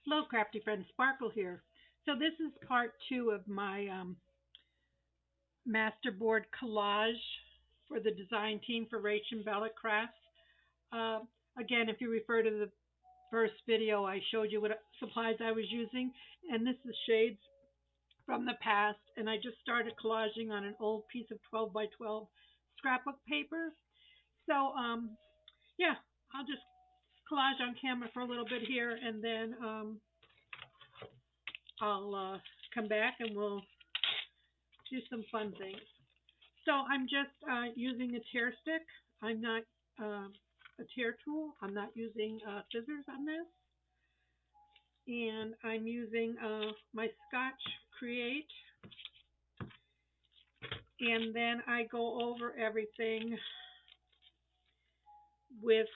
Hello, crafty friend. Sparkle here. So this is part two of my Masterboard collage for the design team for Rach and Bella Crafts. Uh, Again, if you refer to the first video, I showed you what supplies I was using, and this is shades from the past. And I just started collaging on an old piece of 12 by 12 scrapbook paper. So yeah, I'll just collage on camera for a little bit here, and then I'll come back and we'll do some fun things. So I'm just using a tear stick. I'm not a tear tool. I'm not using scissors on this. And I'm using my Scotch Create. And then I go over everything with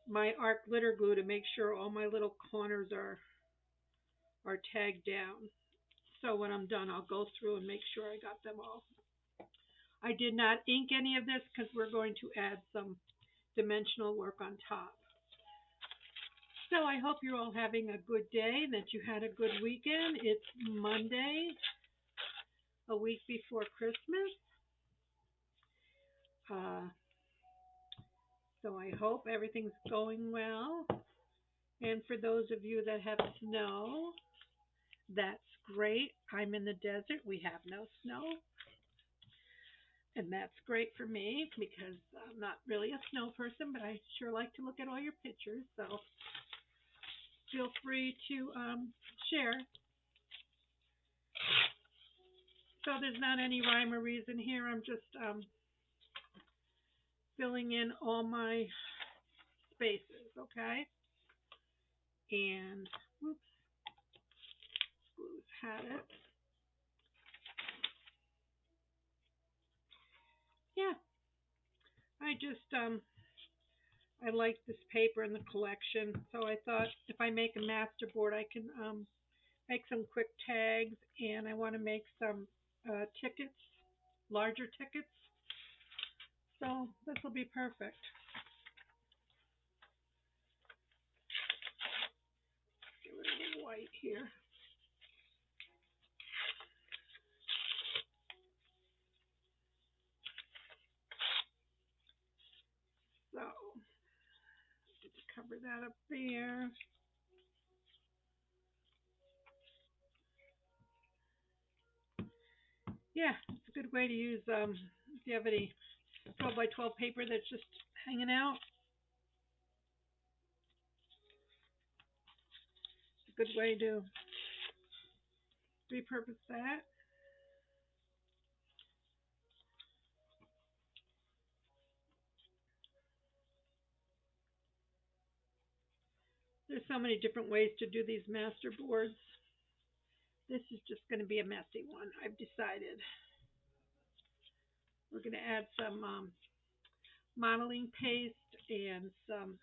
my art glitter glue to make sure all my little corners are tagged down. So when I'm done, I'll go through and make sure I got them all. I did not ink any of this because we're going to add some dimensional work on top. So I hope you're all having a good day, that you had a good weekend. It's Monday, a week before Christmas. Uh, so I hope everything's going well. And for those of you that have snow, that's great. I'm in the desert. We have no snow. And that's great for me because I'm not really a snow person, but I sure like to look at all your pictures. So feel free to share. So there's not any rhyme or reason here. I'm just filling in all my spaces, okay? And whoops, glue's had it. Yeah, I just I like this paper in the collection, so I thought if I make a masterboard, I can make some quick tags, and I want to make some tickets, larger tickets. So this will be perfect. Get rid of the white here. So just cover that up there. Yeah, it's a good way to use if you have any 12 by 12 paper that's just hanging out. It's a good way to repurpose that. There's so many different ways to do these master boards. This is just going to be a messy one, I've decided. We're going to add some modeling paste and some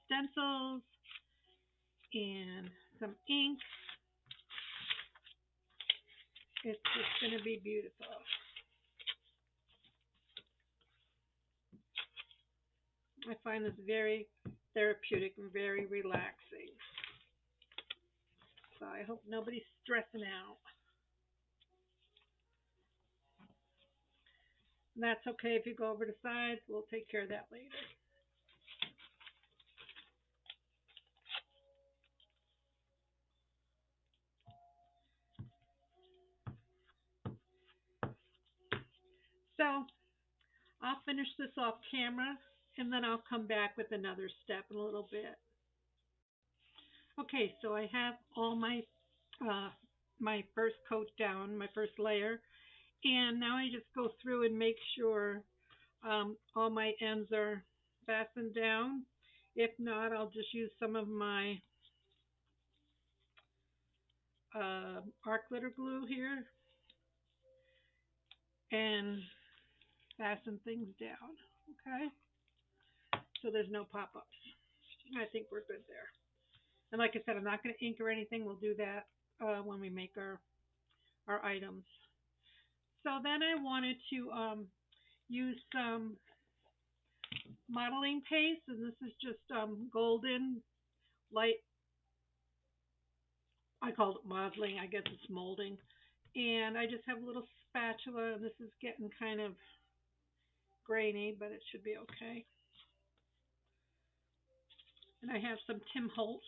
stencils and some ink. It's just going to be beautiful. I find this very therapeutic and very relaxing. So I hope nobody's stressing out. And that's okay if you go over the sides. We'll take care of that later. So I'll finish this off camera and then I'll come back with another step in a little bit. Okay, so I have all uh, my first coat down, my first layer, and now I just go through and make sure all my ends are fastened down. If not, I'll just use some of my art glitter glue here and fasten things down. Okay, so there's no pop-ups. I think we're good there. And like I said, I'm not going to ink or anything. We'll do that when we make our items. So then I wanted to use some modeling paste, and this is just golden light. I called it modeling. I guess it's molding. And I just have a little spatula, and this is getting kind of grainy, but it should be okay. And I have some Tim Holtz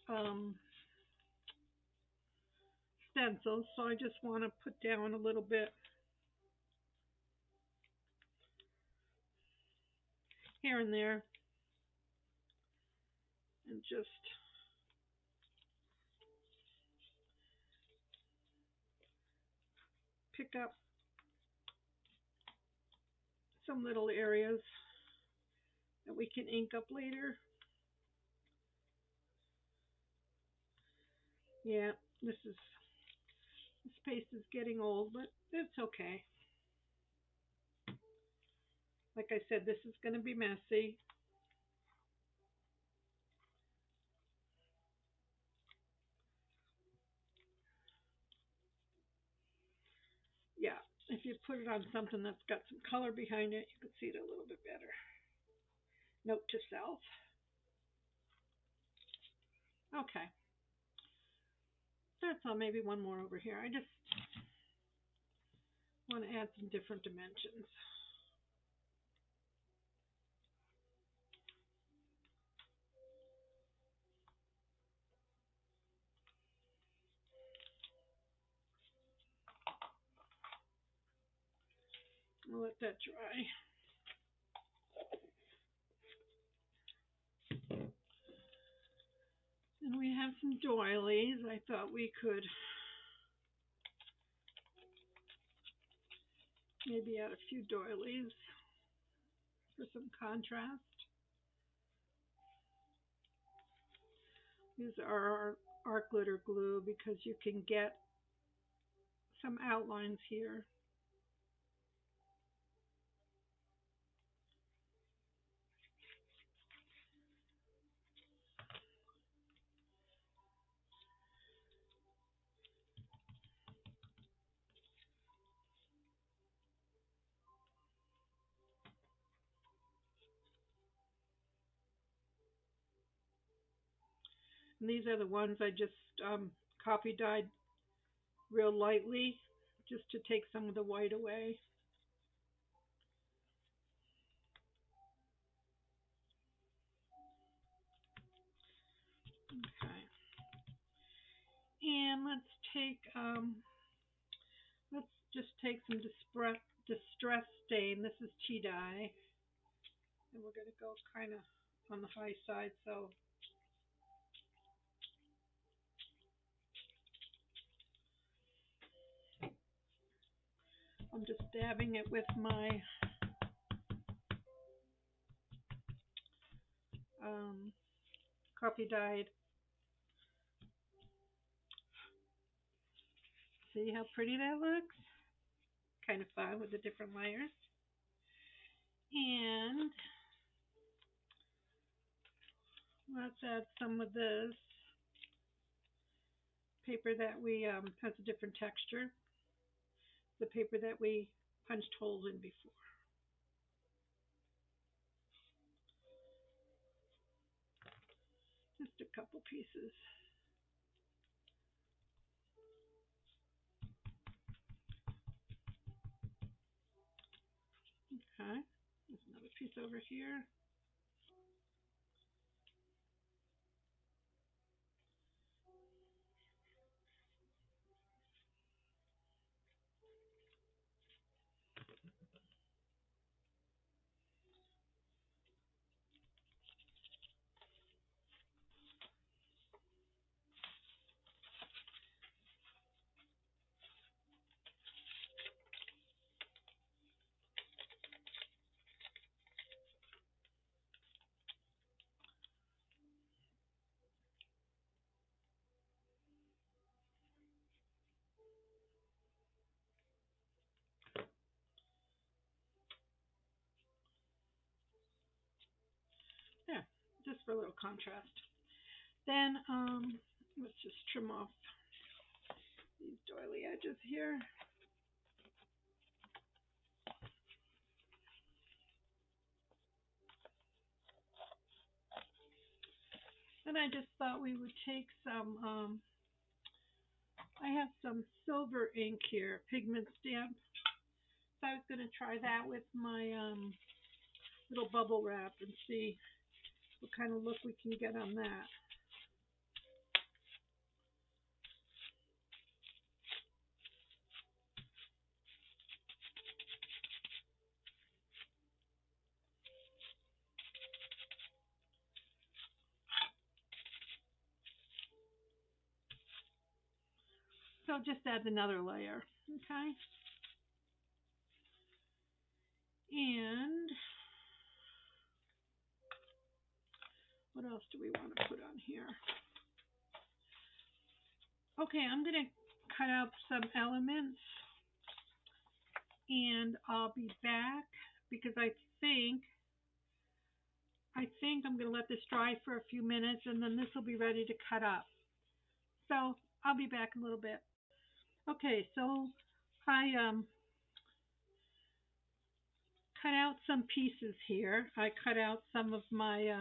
um, stencils, so I just want to put down a little bit here and there, and just pick up some little areas that we can ink up later. Yeah, this paste is getting old, but it's okay. Like I said, this is going to be messy. Yeah, if you put it on something that's got some color behind it, you can see it a little bit better. Note to self. Okay, that's all. Maybe one more over here. I just want to add some different dimensions. I'll let that dry. And we have some doilies. I thought we could maybe add a few doilies for some contrast. These are our art glitter glue because you can get some outlines here. And these are the ones I just copy dyed real lightly just to take some of the white away. Okay. And let's just take some distress stain. This is tea dye, and we're going to go kind of on the high side. So I'm just dabbing it with my um, coffee dyed. See how pretty that looks? Kind of fun with the different layers. And let's add some of this paper that we has a different texture. The paper that we punched holes in before. Just a couple pieces. Okay, there's another piece over here. There, just for a little contrast. Then let's just trim off these doily edges here. Then I just thought we would take some, I have some silver ink here, pigment stamp. So I was going to try that with my little bubble wrap and see what kind of look we can get on that. So just adds another layer, okay? And what else do we want to put on here? Okay, I'm going to cut out some elements and I'll be back because I think I'm going to let this dry for a few minutes and then this will be ready to cut up. So I'll be back in a little bit. Okay, so I cut out some pieces here. I cut out some of my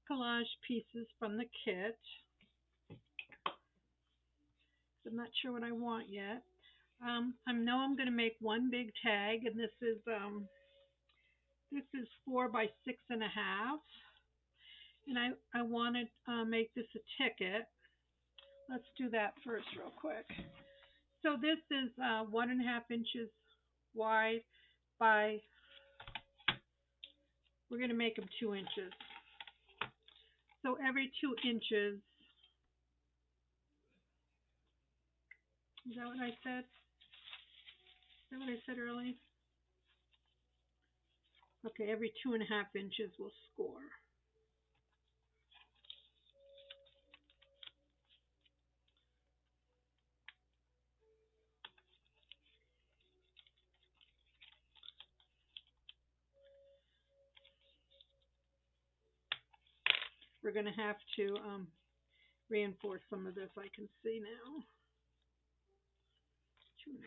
collage pieces from the kit. I'm not sure what I want yet. I know I'm going to make one big tag, and this is 4 by 6.5, and I want to make this a ticket. Let's do that first, real quick. So this is 1.5 inches wide by. We're going to make them 2 inches. So every 2 inches. Is that what I said? Is that what I said earlier? Okay, every 2.5 inches we'll score. We're going to have to reinforce some of this, I can see now. 2.5.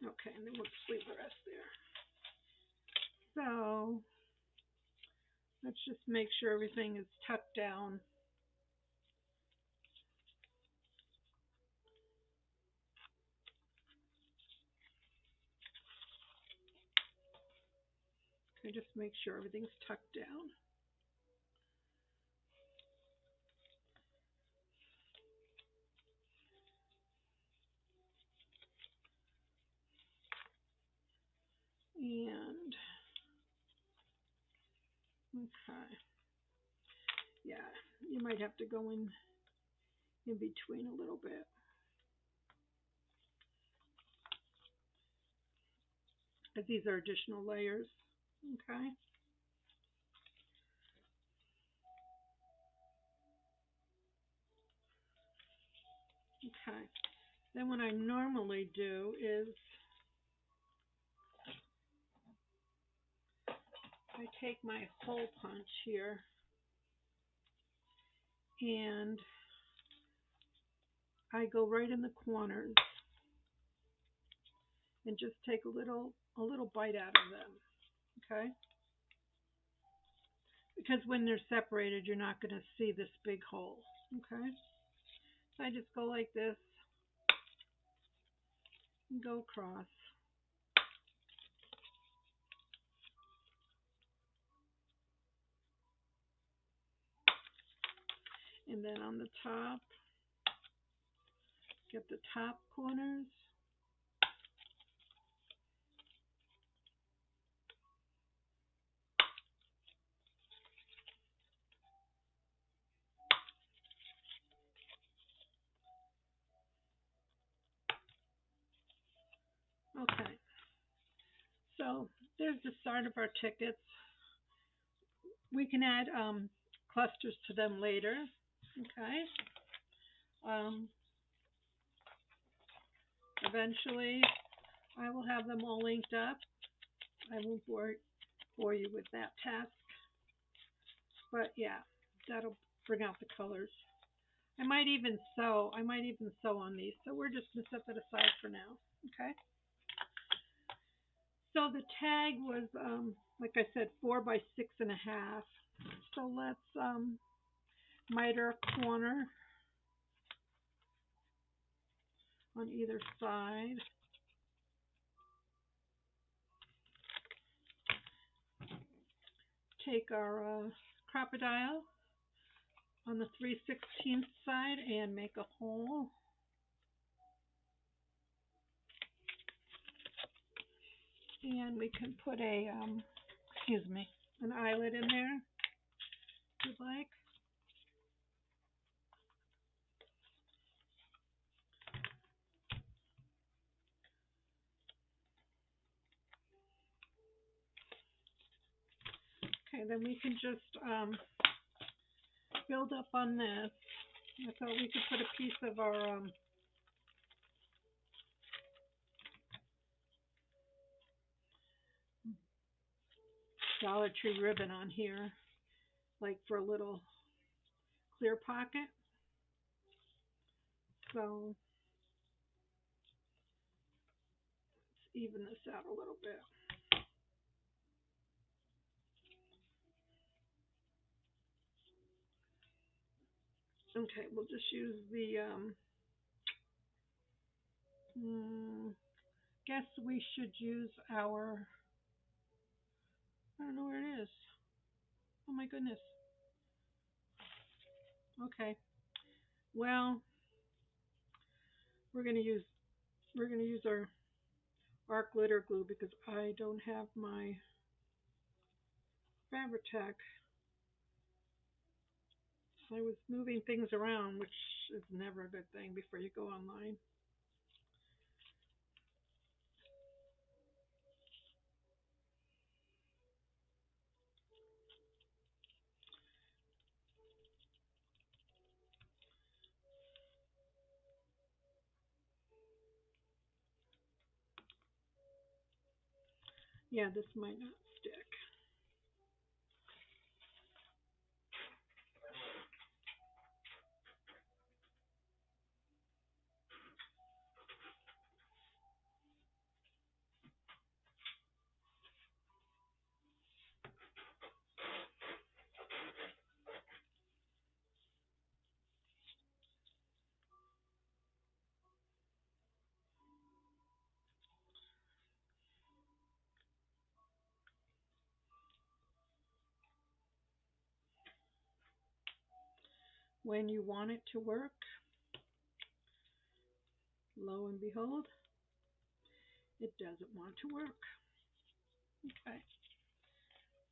Okay, and then we'll just leave the rest there. So let's just make sure everything is tucked down. Okay, just make sure everything's tucked down. And okay, yeah, you might have to go in between a little bit. Because these are additional layers. Okay. Okay. Then what I normally do is I take my hole punch here and I go right in the corners and just take a little bite out of them. Okay? Because when they're separated, you're not going to see this big hole. Okay? So I just go like this and go across. And then on the top, get the top corners. Okay. So there's the start of our tickets. We can add clusters to them later. Okay. Eventually, I will have them all inked up. I won't bore you with that task. But yeah, that'll bring out the colors. I might even sew on these. So we're just going to set that aside for now. Okay. So the tag was, like I said, 4 by 6.5. So let's miter a corner on either side. Take our crocodile on the 3/16 side and make a hole. And we can put a, an eyelet in there if you'd like. Okay, then we can just build up on this. I thought we could put a piece of our Dollar Tree ribbon on here, like for a little clear pocket. So let's even this out a little bit. Okay, we'll just use the, guess we should use our, I don't know where it is. Oh my goodness. Okay, well, we're gonna use our glitter glue because I don't have my Fabri-Tac. I was moving things around, which is never a good thing before you go online. Yeah, this might not stick. When you want it to work, lo and behold, it doesn't want to work. Okay,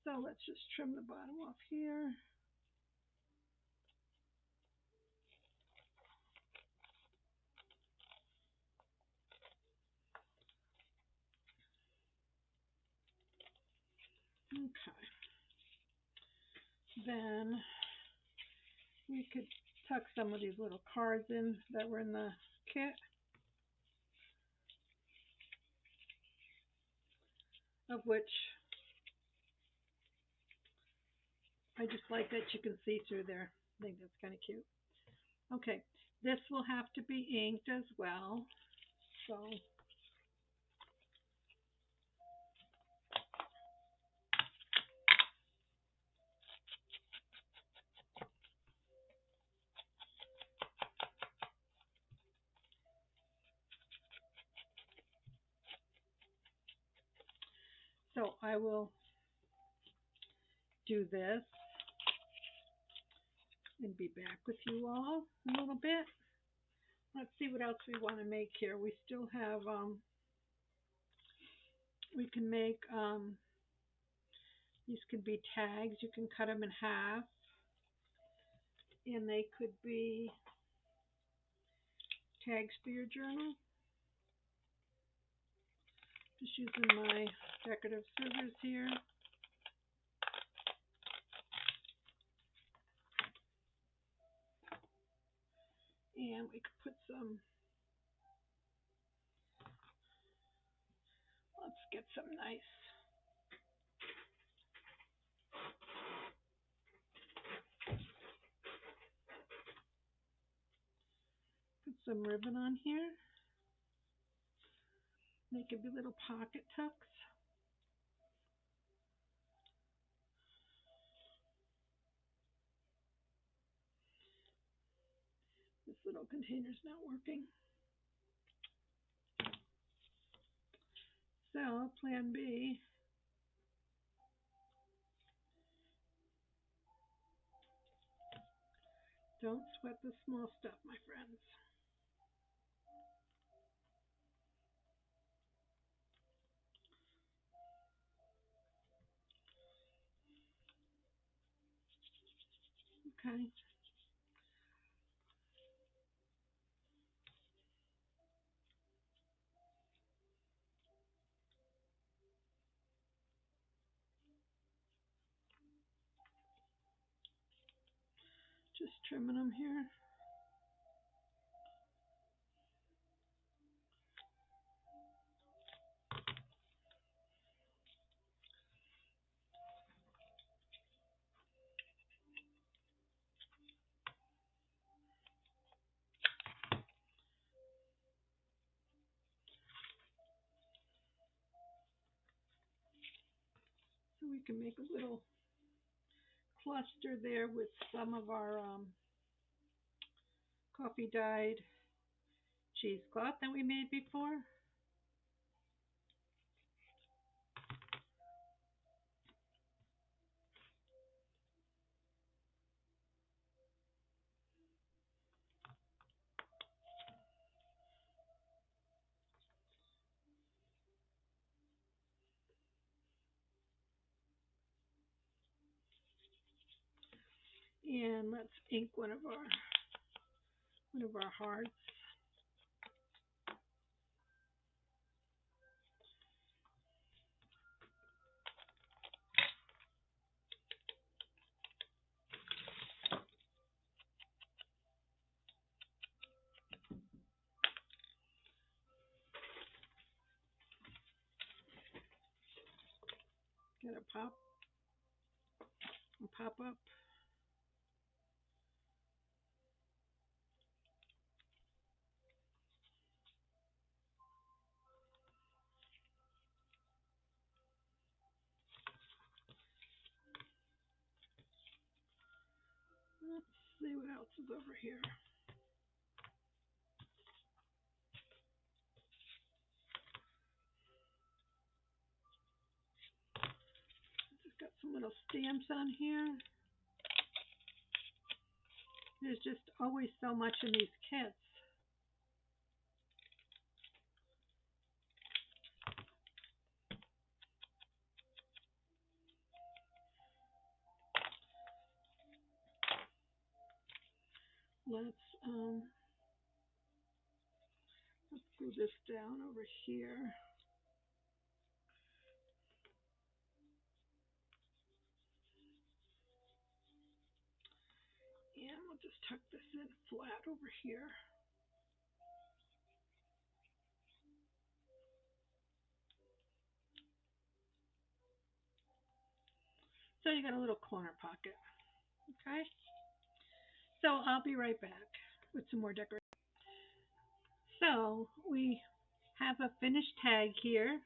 so let's just trim the bottom off here. Okay, then we could tuck some of these little cards in that were in the kit, of which I just like that you can see through there. I think that's kind of cute. Okay, this will have to be inked as well. So I will do this and be back with you all in a little bit. Let's see what else we want to make here. We still have, we can make, these could be tags. You can cut them in half. And they could be tags for your journal. Just using my decorative scissors here. And we could put some, let's get some nice, put some ribbon on here. They could be little pocket tucks. little container's not working. So, plan B. Don't sweat the small stuff, my friends. Okay. Just trimming them here. So we can make a little cluster there with some of our coffee dyed cheesecloth that we made before. And let's ink one of our hearts. Get a pop up. Let's see what else is over here. Just got some little stamps on here. There's just always so much in these kits. Let's glue this down over here. And we'll just tuck this in flat over here. So you got a little corner pocket. Okay? So I'll be right back with some more decoration. So we have a finished tag here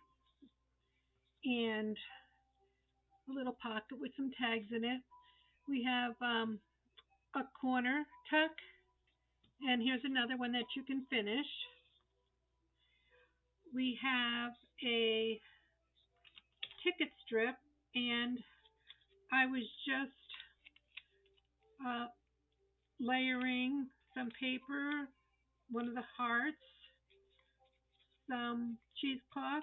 and a little pocket with some tags in it. We have a corner tuck, and here's another one that you can finish. We have a ticket strip, and I was just layering some paper, one of the hearts, some cheesecloth.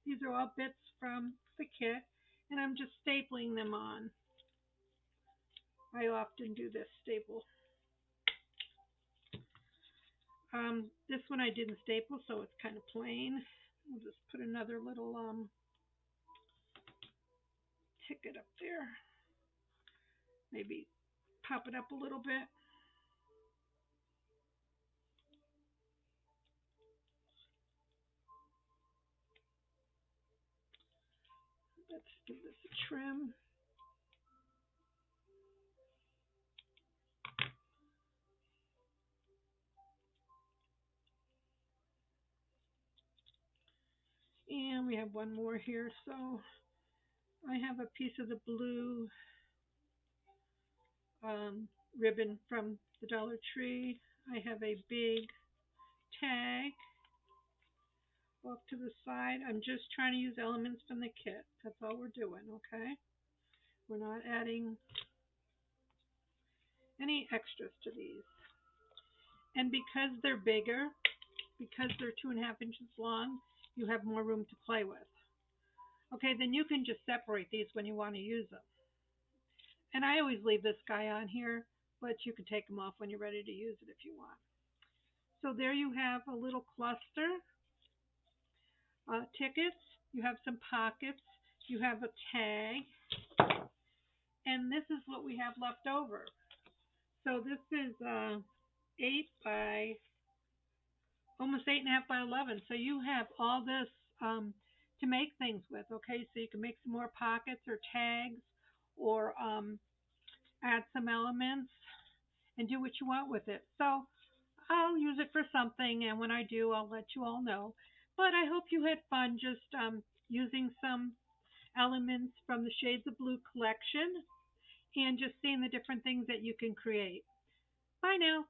These are all bits from the kit, and I'm just stapling them on. I often do this staple. This one I didn't staple, so it's kind of plain. We'll just put another little ticket up there. Maybe pop it up a little bit. Let's give this a trim. And we have one more here. So I have a piece of the blue ribbon from the Dollar Tree. I have a big tag off to the side. I'm just trying to use elements from the kit. That's all we're doing, okay? We're not adding any extras to these. And because they're bigger, because they're 2.5 inches long, you have more room to play with. Okay, then you can just separate these when you want to use them. And I always leave this guy on here, but you can take them off when you're ready to use it if you want. So there you have a little cluster, tickets, you have some pockets, you have a tag, and this is what we have left over. So this is 8 by almost 8.5 by 11. So you have all this to make things with. Okay, so you can make some more pockets or tags, or add some elements and do what you want with it. So I'll use it for something, and when I do, I'll let you all know. But I hope you had fun just using some elements from the Shades of Blue collection and just seeing the different things that you can create. Bye now.